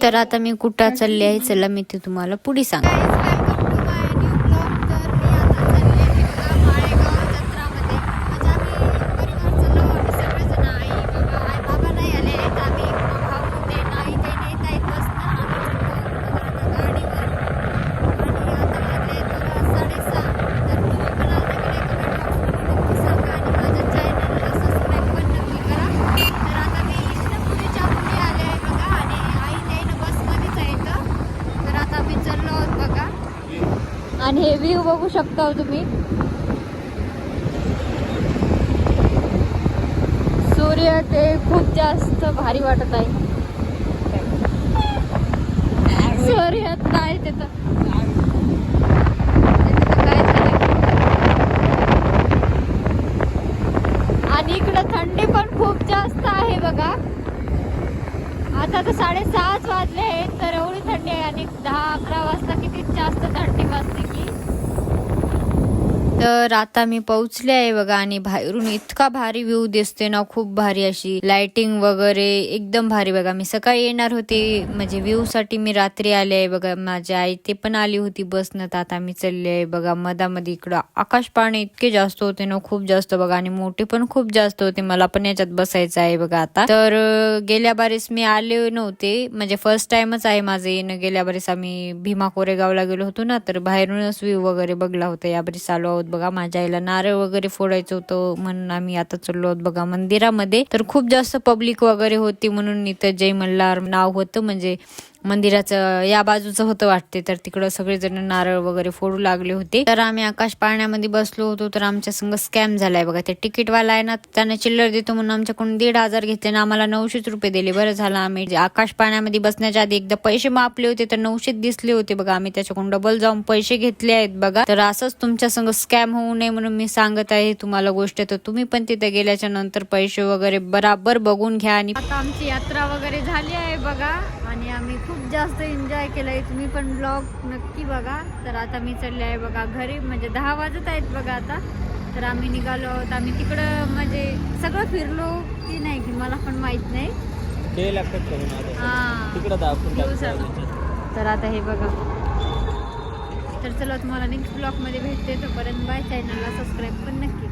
तर आता मी कुठं चालले आहे चला मी ते तुम्हाला पुढे सांग. आणि हे व्ह्यू बघू शकता तुम्ही, सूर्य ते खूप जास्त भारी वाटत आहे. सूर्यात काय तिथं काय झालं. आणि इकडं थंडी पण खूप जास्त आहे बघा. आता तर 6:30 वाजले आहेत तर एवढी थंडी आहे. आणि 10-11 वाजता किती जास्त थंडी वाजते की. तर आता मी पोहोचले आहे बघा आणि बाहेरून इतका भारी व्ह्यू दिसते ना, खूप भारी अशी लाइटिंग वगैरे एकदम भारी बघा. मी सकाळी येणार होते म्हणजे व्ह्यू साठी, मी रात्री आले आहे बघा. माझी आई ते पण आली होती बसनं. आता मी चालले आहे बघा मधामध्ये. इकडं आकाश पाणी इतके जास्त होते ना, खूप जास्त बघा. आणि मोठे पण खूप जास्त होते. मला पण याच्यात बसायचं आहे बघा आता. तर गेल्या बारीस मी आले नव्हते, म्हणजे फर्स्ट टाइमच आहे माझं येणं. गेल्या बारीस आम्ही भीमा कोरेगावला गेलो होतो ना, तर बाहेरूनच व्ह्यू वगैरे बघला होता. या बारीस आलो आहोत बघा. माझ्या आईला नारळ वगैरे फोडायचं होतं म्हणून आम्ही आता चाललो आहोत बघा मंदिरामध्ये. तर खूप जास्त पब्लिक वगैरे होती म्हणून इथं जय मल्हार नाव होतं, म्हणजे मंदिराचं या बाजूचं होतं वाटते. तर तिकडं सगळेजण नारळ वगैरे फोडू लागले होते. तर आम्ही आकाश पाळण्यामध्ये बसलो होतो. तर आमच्या संग स्कॅम झालाय बघा. ते तिकीटवाला आहे ना, त्याने चिल्लर देतो म्हणून आमच्याकडून 1,500 घेतले ना, आम्हाला 900 रुपये दिले. बरं झालं आम्ही आकाश पाळण्यामध्ये बसण्याच्या आधी एकदा पैसे मापले होते तर 900 दिसले होते बघा. आम्ही त्याच्याकडून डबल जाऊन पैसे घेतले आहेत बघा. तर असंच तुमच्या संग स्कॅम होऊ नये म्हणून मी सांगत आहे तुम्हाला गोष्ट. तर तुम्ही पण तिथे गेल्याच्या नंतर पैसे वगैरे बराबर बघून घ्या. आणि आता आमची यात्रा वगैरे झाली आहे बघा आणि आम्ही खूप जास्त एन्जॉय केलंय. तुम्ही पण ब्लॉग नक्की बघा. तर आता मी चालले आहे बघा घरी, म्हणजे 10 वाजत आहेत बघा आता. तर आम्ही निघालो आहोत. आम्ही तिकडं म्हणजे सगळं फिरलो की नाही की मला पण माहित नाही. तर आता हे बघा. तर चला तुम्हाला नेक्स्ट ब्लॉग मध्ये भेटते. तोपर्यंत बाय. चॅनलला सबस्क्राईब पण नक्की.